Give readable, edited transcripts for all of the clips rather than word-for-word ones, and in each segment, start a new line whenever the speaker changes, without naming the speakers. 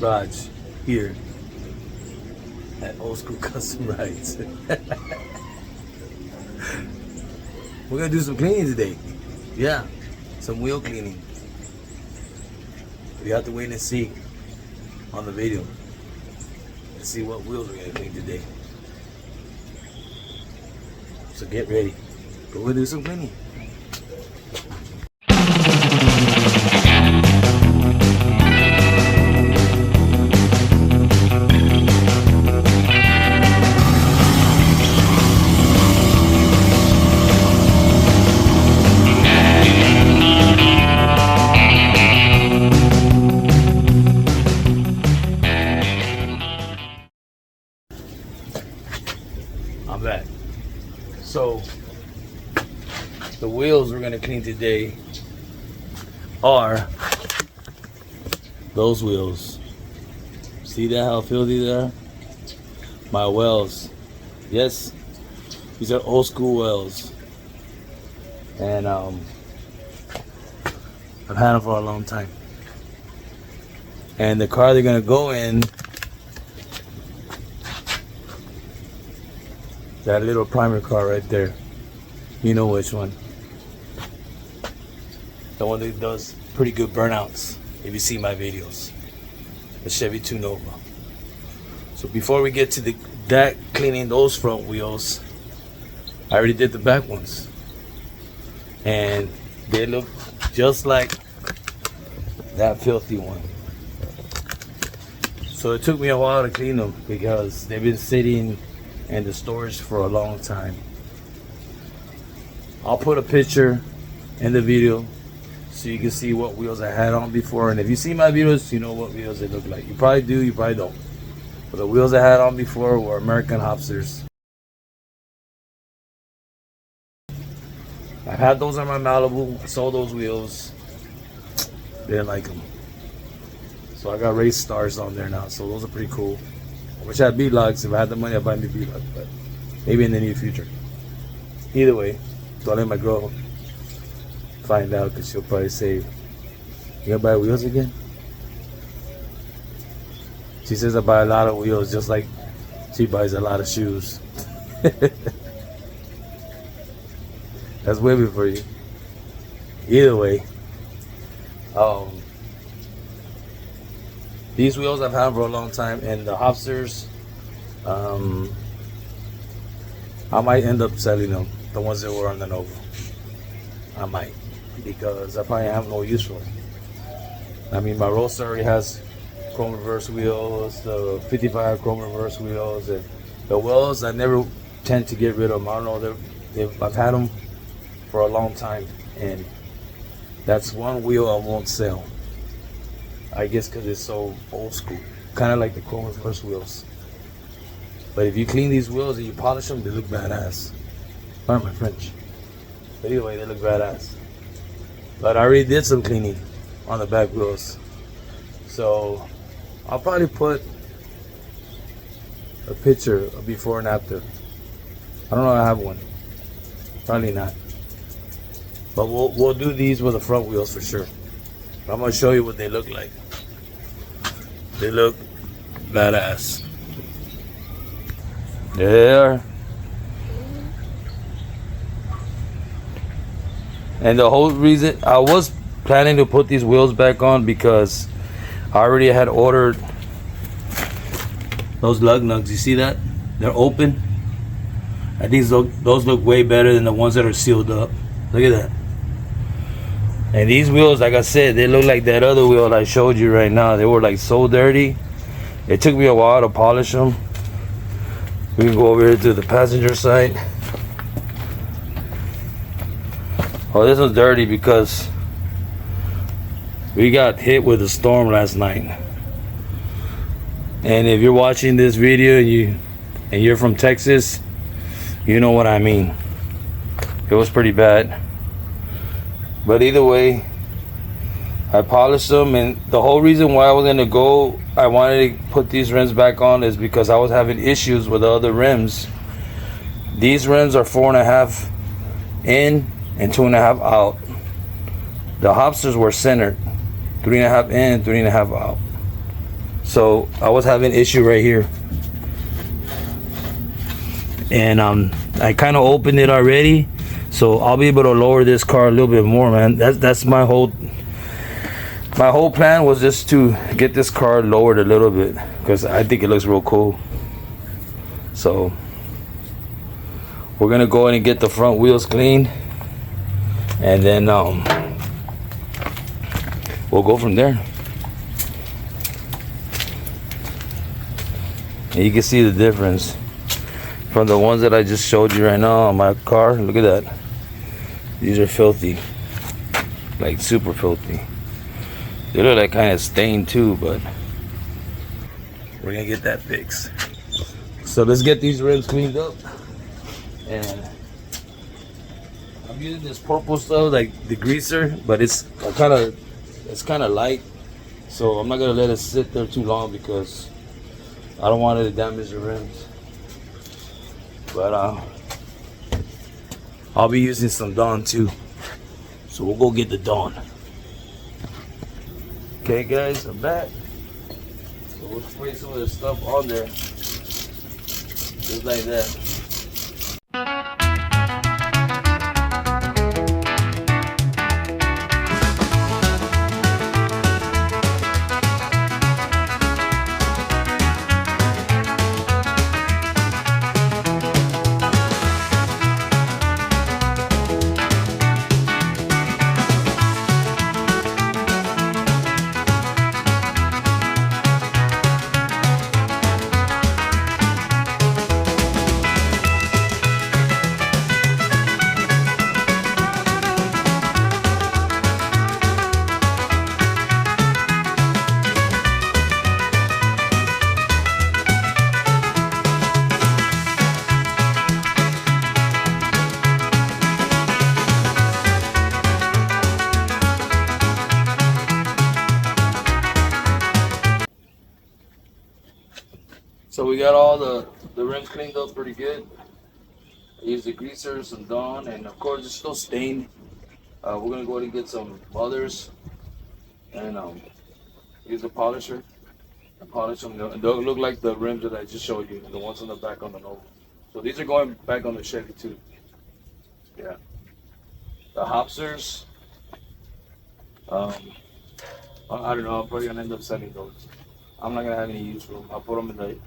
Raj here at Old School Custom Rides. We're gonna do some cleaning today. Yeah, some wheel cleaning. You have to wait and see on the video and see what wheels we're gonna clean today. So get ready. But we'll do some cleaning. I'm back. So the wheels we're gonna clean today are those wheels. See that how filthy they are? My wells. Yes, these are old school wells, and I've had them for a long time. And the car they're gonna go in, that little primer car right there. You know which one. The one that does pretty good burnouts, if you see my videos. The Chevy 2 Nova. So before we get to that cleaning those front wheels, I already did the back ones. And they look just like that filthy one. So it took me a while to clean them because they've been sitting in the storage for a long time. I'll put a picture in the video so you can see what wheels I had on before. And if you see my videos, you know what wheels they look like. You probably do, you probably don't. But the wheels I had on before were American Hopsters. I had those on my Malibu. I sold those wheels. Didn't like them. So I got race stars on there now. So those are pretty cool. I wish I had beadlocks. If I had the money, I'd buy me beadlocks. But maybe in the near future. Either way, don't let my girl find out, because she'll probably say, "You gonna buy wheels again?" She says I buy a lot of wheels, just like she buys a lot of shoes. That's women for you. Either way, these wheels I've had for a long time, and the Hopsters, I might end up selling them, the ones that were on the Nova. I might, because I probably have no use for them. I mean, my Roadster already has chrome reverse wheels, the 55 chrome reverse wheels, and the wheels I never tend to get rid of them. I don't know, I've had them for a long time, and that's one wheel I won't sell. I guess because it's so old school, kind of like the chrome reverse wheels. But if you clean these wheels and you polish them, they look badass. Pardon my French. But either way, they look badass. But I already did some cleaning on the back wheels, so I'll probably put a picture of before and after. I don't know if I have one. Probably not. But we'll do these with the front wheels for sure. I'm gonna show you what they look like. They look badass. There they are. And the whole reason I was planning to put these wheels back on, because I already had ordered those lug nuts. You see that? They're open. I think those look way better than the ones that are sealed up. Look at that. And these wheels, like I said, they look like that other wheel I showed you right now. They were like so dirty. It took me a while to polish them. We can go over here to the passenger side. Oh, this one's dirty because we got hit with a storm last night. And if you're watching this video and you're from Texas, you know what I mean. It was pretty bad. But either way, I polished them, and the whole reason why I wanted to put these rims back on is because I was having issues with the other rims. These rims are 4.5 in and 2.5 out. The Hopsters were centered, 3.5 in, 3.5 out. So I was having issue right here, and I kind of opened it already, so I'll be able to lower this car a little bit more, man. That's my whole plan, was just to get this car lowered a little bit, because I think it looks real cool. So we're gonna go in and get the front wheels cleaned, and then we'll go from there. And you can see the difference from the ones that I just showed you right now on my car. Look at that. These are filthy, like super filthy. They look like kind of stained too, but we're gonna get that fixed. So let's get these rims cleaned up. And I'm using this purple stuff, like the greaser, but it's kind of light. So I'm not gonna let it sit there too long, because I don't want it to damage the rims. But I'll be using some Dawn too. So we'll go get the Dawn. Okay guys, I'm back. So we'll spray some of this stuff on there. Just like that. So we got all the rims cleaned up pretty good. I used the greaser, some Dawn, and of course it's still stained. We're gonna go ahead and get some others and use a polisher and polish them. They'll look like the rims that I just showed you, the ones on the back on the Nova. So these are going back on the Chevy too. Yeah. The Hopsters, I don't know, I'm probably gonna end up selling those. I'm not gonna have any use for them. I'll put them in the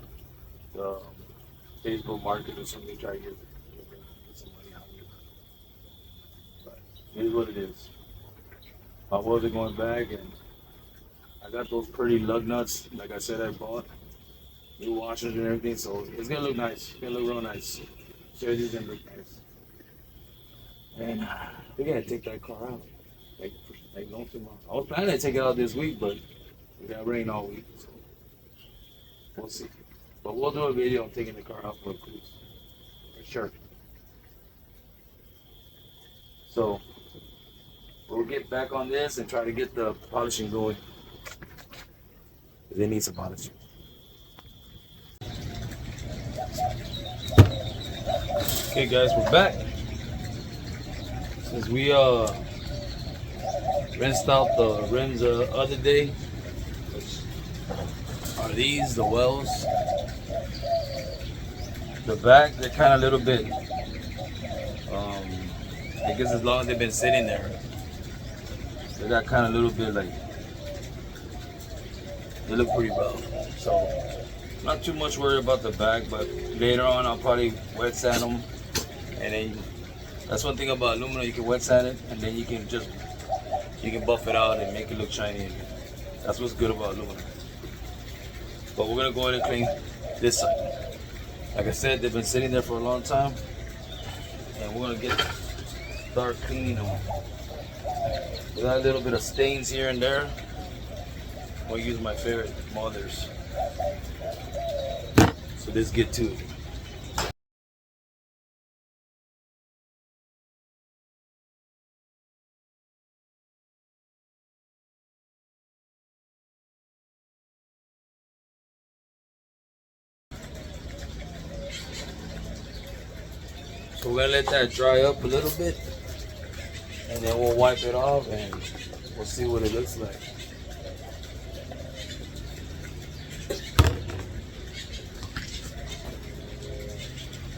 Facebook market or something, try to get some money out of it. But it is what it is. My wheels are going back, and I got those pretty lug nuts, like I said, I bought. New washers and everything, so it's gonna look nice. It's gonna look real nice. Chevy's gonna look nice. And we're gonna take that car out. Like no tomorrow. I was planning to take it out this week, but we got rain all week, so we'll see. But we'll do a video on taking the car out for a cruise, for sure. So we'll get back on this and try to get the polishing going. It needs some polishing. Okay guys, we're back. Since we rinsed out the rims the other day, which are these, the wells. The back, they're kind of a little bit, I guess as long as they've been sitting there, they got kind of a little bit like, they look pretty rough. So not too much worried about the back, but later on I'll probably wet sand them. And then that's one thing about aluminum, you can wet sand it and then you can buff it out and make it look shiny again. That's what's good about aluminum. But we're gonna go ahead and clean this side. Like I said, they've been sitting there for a long time, and we're gonna start cleaning them. We got a little bit of stains here and there. I'm gonna use my favorite mothers. So let's get to it. So we're gonna let that dry up a little bit, and then we'll wipe it off and we'll see what it looks like.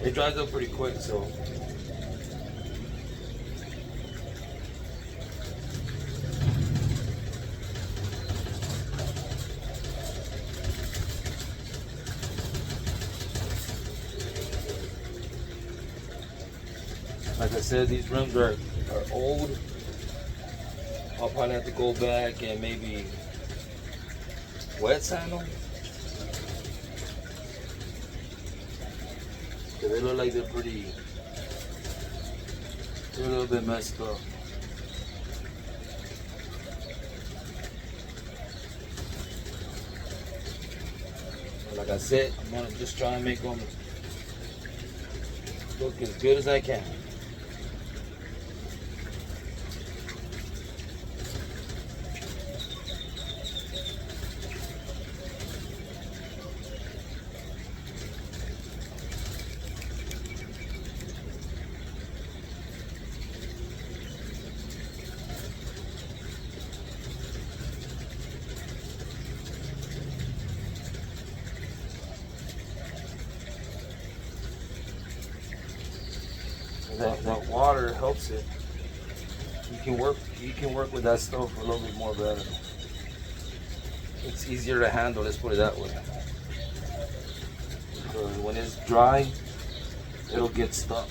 It dries up pretty quick, so. Like I said, these rims are old. I'll probably have to go back and maybe wet sand them. Cause they look like they're a little bit messed up. But like I said, I'm gonna just try and make them look as good as I can. That water helps it. You can work with that stuff a little bit more better. It's easier to handle, let's put it that way. Because when it's dry, it'll get stuck.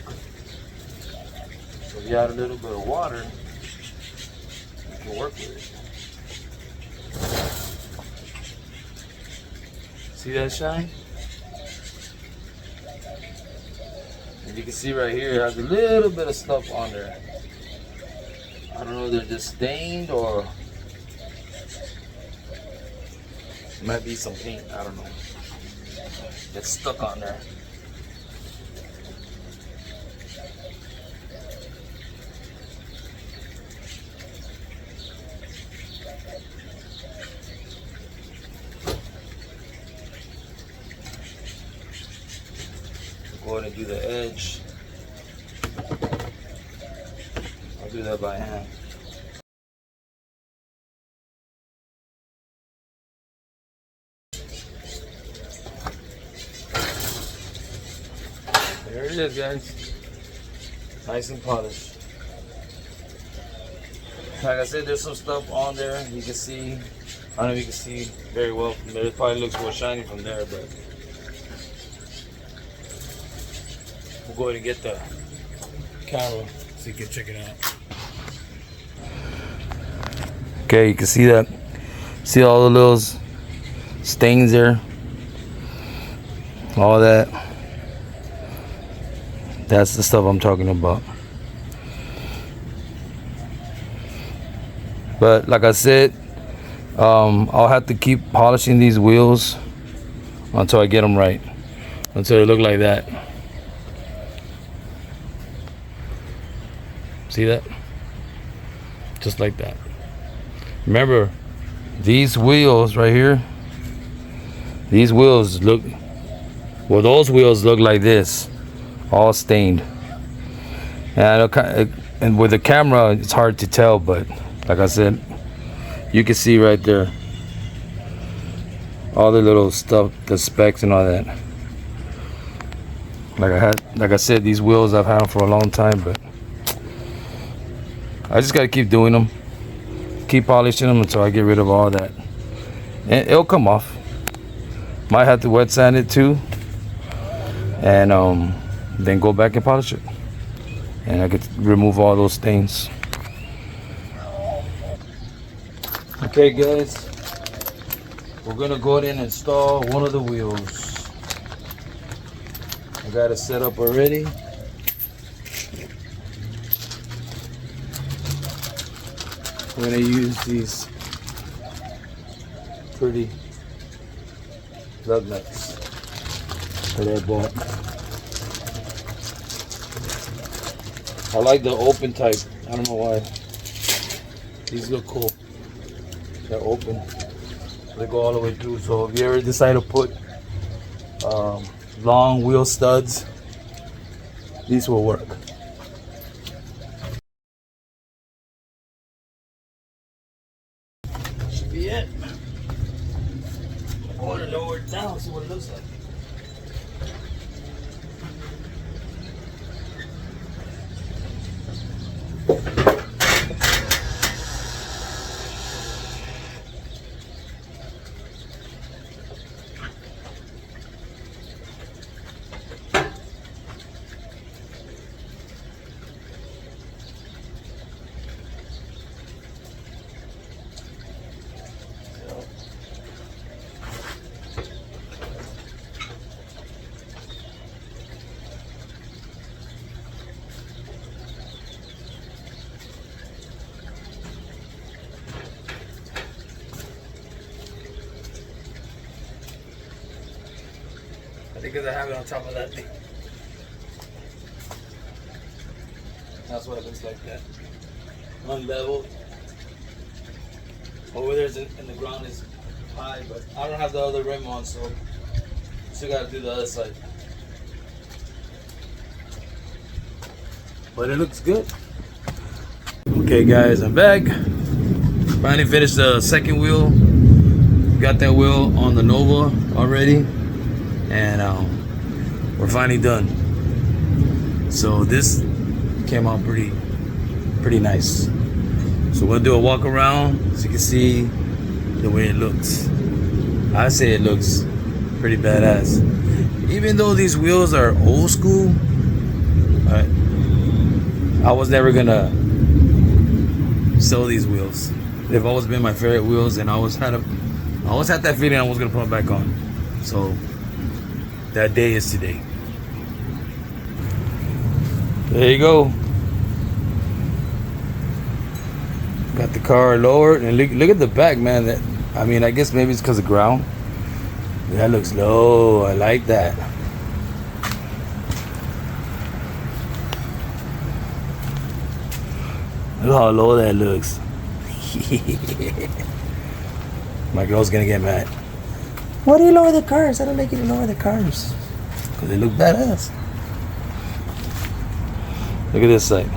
So if you add a little bit of water, you can work with it. See that shine? You can see right here, it has a little bit of stuff on there. I don't know if they're just stained or it might be some paint, I don't know. It's stuck on there. Go ahead and do the edge. I'll do that by hand. There it is, guys. Nice and polished. Like I said, there's some stuff on there. You can see. I don't know if you can see very well from there. It probably looks more shiny from there, but we'll go ahead and get the camera so you can check it out. Okay, you can see that. See all the little stains there? All that. That's the stuff I'm talking about. But like I said, I'll have to keep polishing these wheels until I get them right. Until they look like that. See that? Just like that. Remember, these wheels right here, these wheels look, well, those wheels look like this, all stained. And with the camera, it's hard to tell, but like I said, you can see right there all the little stuff, the specks and all that. Like I said, these wheels I've had them for a long time, but I just gotta keep doing them, keep polishing them until I get rid of all that, and it'll come off. Might have to wet sand it too, and then go back and polish it, and I could remove all those stains. Okay, guys, we're gonna go ahead and install one of the wheels. I got it set up already. I'm gonna use these pretty lug nuts that I bought. I like the open type. I don't know why. These look cool. They're open. They go all the way through. So if you ever decide to put long wheel studs, these will work. Should be it. I want to lower it down, see what it looks like. because I have it on top of that thing. That's why it looks like that. Unleveled. Over there's in the ground is high, but I don't have the other rim on, so still gotta do the other side. But it looks good. Okay guys, I'm back. Finally finished the second wheel. Got that wheel on the Nova already, and we're finally done. So this came out pretty nice. So we'll do a walk around so you can see the way it looks. I say it looks pretty badass. Even though these wheels are old school, I was never gonna sell these wheels. They've always been my favorite wheels, and I always had that feeling I was gonna put them back on. So that day is today. There you go. Got the car lowered, and look at the back, man. I mean, I guess maybe it's because of ground. That looks low. I like that. Look how low that looks. My girl's gonna get mad. Why do you lower the cars? I don't like you to lower the cars. Because they look badass. Look at this side.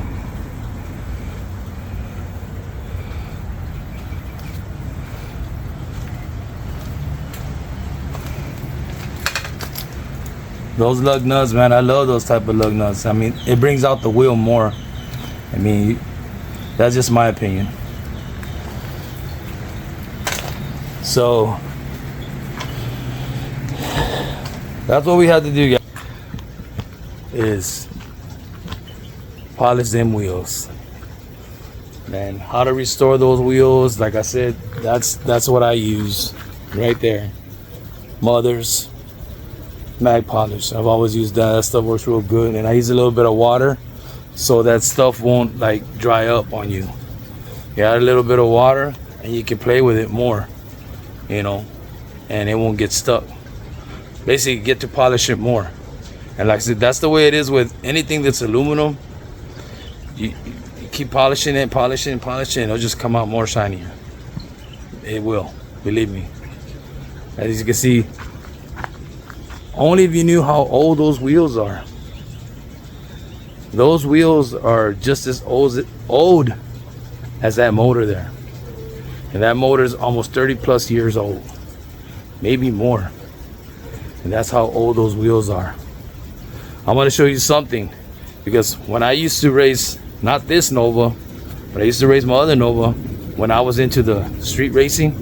Those lug nuts, man, I love those type of lug nuts. I mean, it brings out the wheel more. I mean, that's just my opinion. So that's what we had to do, guys, is polish them wheels. And how to restore those wheels, like I said, that's what I use right there. Mother's mag polish. I've always used that. That stuff works real good, and I use a little bit of water so that stuff won't like dry up on you. You add a little bit of water and you can play with it more, you know, and it won't get stuck. Basically get to polish it more. And like I said, that's the way it is with anything that's aluminum. You keep polishing it, it'll just come out more shinier. It will, believe me. As you can see, only if you knew how old those wheels are. Those wheels are just as old as that motor there. And that motor is almost 30 plus years old. Maybe more. And that's how old those wheels are. I'm going to show you something. Because when I used to race, not this Nova, but I used to race my other Nova when I was into the street racing.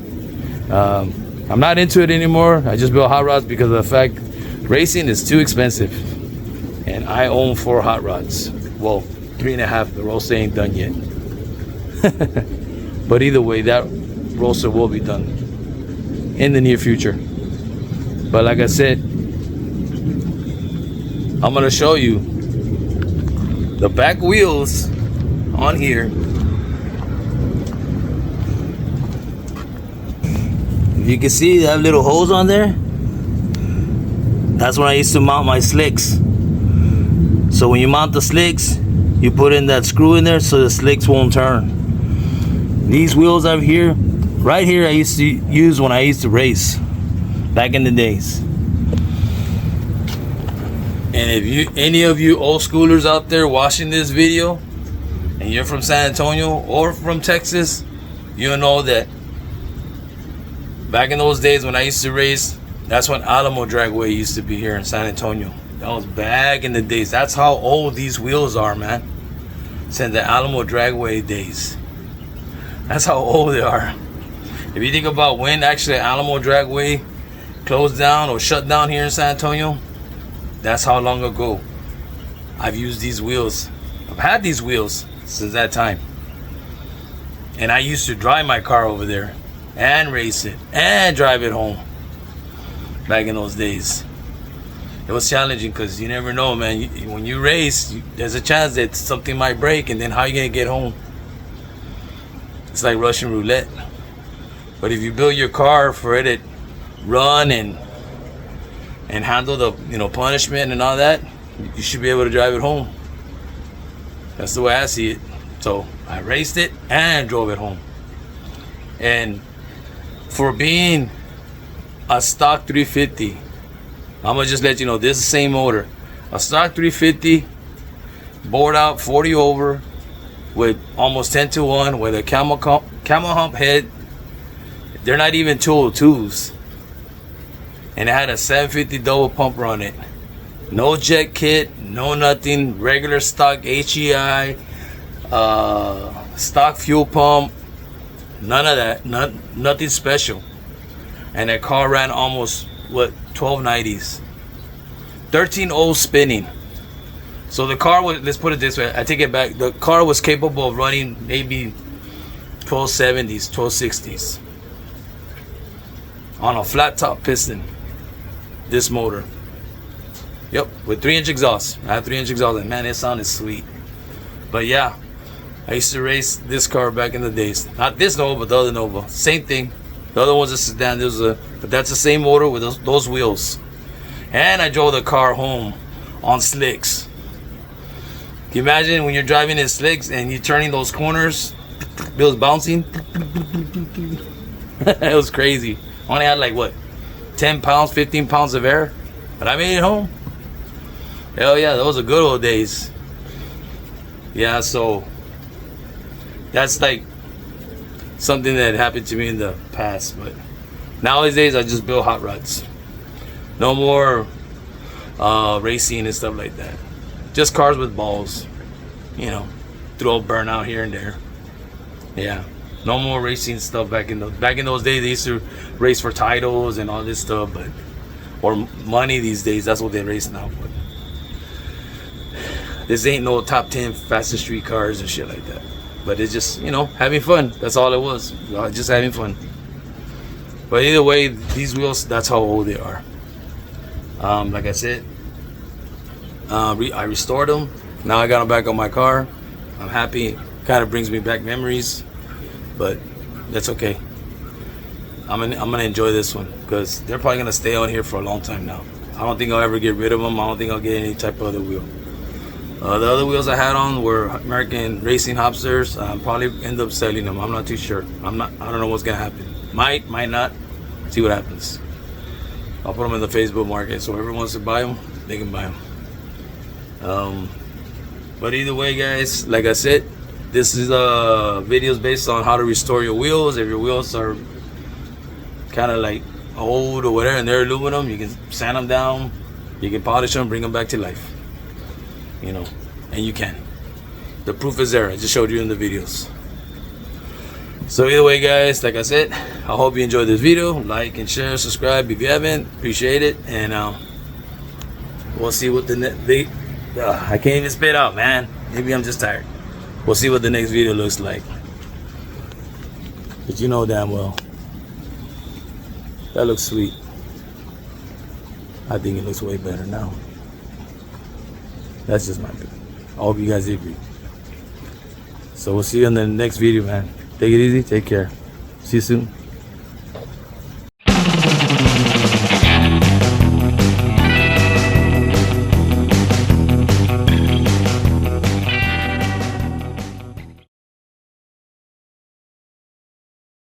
I'm not into it anymore. I just built hot rods because of the fact racing is too expensive. And I own 4 hot rods. Well, 3.5. The roadster ain't done yet. But either way, that roadster will be done in the near future. But like I said, I'm gonna show you the back wheels on here. If you can see, they have little holes on there. That's when I used to mount my slicks. So when you mount the slicks, you put in that screw in there so the slicks won't turn. These wheels up here, right here, I used to use when I used to race back in the days. And if any of you old schoolers out there watching this video, and you're from San Antonio or from Texas, you'll know that back in those days when I used to race, that's when Alamo Dragway used to be here in San Antonio. That was back in the days. That's how old these wheels are, man. Since the Alamo Dragway days. That's how old they are. If you think about when actually Alamo Dragway closed down or shut down here in San Antonio, that's how long ago I've used these wheels. I've had these wheels since that time. And I used to drive my car over there and race it and drive it home back in those days. It was challenging because you never know, man. When you race, there's a chance that something might break, and then how are you gonna get home? It's like Russian roulette. But if you build your car for it to run and and handle the punishment and all that, you should be able to drive it home. That's the way I see it. So I raced it and drove it home. And for being a stock 350, I'm gonna just let you know this is the same motor. A stock 350, bored out 40 over, with almost 10-to-1, with a camel hump head. They're not even 202s. And it had a 750 double pumper on it. No jet kit, no nothing. Regular stock HEI, stock fuel pump. None of that. Nothing special. And that car ran almost 1290s. 13 spinning. So the car was, let's put it this way, I take it back. The car was capable of running maybe 1270s, 1260s on a flat top piston. This motor. Yep, with 3-inch exhaust. I had 3-inch exhaust, and man, it sounded sweet. But yeah, I used to race this car back in the days. Not this Nova, but the other Nova. Same thing. The other one's a sedan. But that's the same motor with those wheels. And I drove the car home on slicks. Can you imagine when you're driving in slicks and you're turning those corners? It was bouncing. It was crazy. I only had like what? 10 pounds, 15 pounds of air. But I made it home. Hell yeah, those are good old days. Yeah, so that's like something that happened to me in the past. But nowadays I just build hot rods. No more racing and stuff like that. Just cars with balls. Throw a burnout here and there. Yeah. No more racing stuff back in those days. They used to race for titles and all this stuff, or money these days. That's what they race now. But this ain't no top 10 fastest street cars and shit like that. But it's just having fun. That's all it was. Just having fun. But either way, these wheels, that's how old they are. Like I said, I restored them. Now I got them back on my car. I'm happy. Kind of brings me back memories. But that's okay. I'm gonna enjoy this one because they're probably gonna stay on here for a long time now. I don't think I'll ever get rid of them. I don't think I'll get any type of other wheel. The other wheels I had on were American Racing Hopsters. Probably end up selling them. I'm not too sure. I don't know what's gonna happen. Might not. See what happens. I'll put them in the Facebook market, so whoever wants to buy them, they can buy them. But either way, guys, like I said, this is videos based on how to restore your wheels. If your wheels are kind of like old or whatever and they're aluminum, you can sand them down, you can polish them, bring them back to life. And you can. The proof is there. I just showed you in the videos. So either way, guys, like I said, I hope you enjoyed this video. Like and share, subscribe if you haven't. Appreciate it. And we'll see what the I can't even spit out, man. Maybe I'm just tired. We'll see what the next video looks like. But you know damn well, that looks sweet. I think it looks way better now. That's just my opinion. I hope you guys agree. So we'll see you in the next video, man. Take it easy. Take care. See you soon.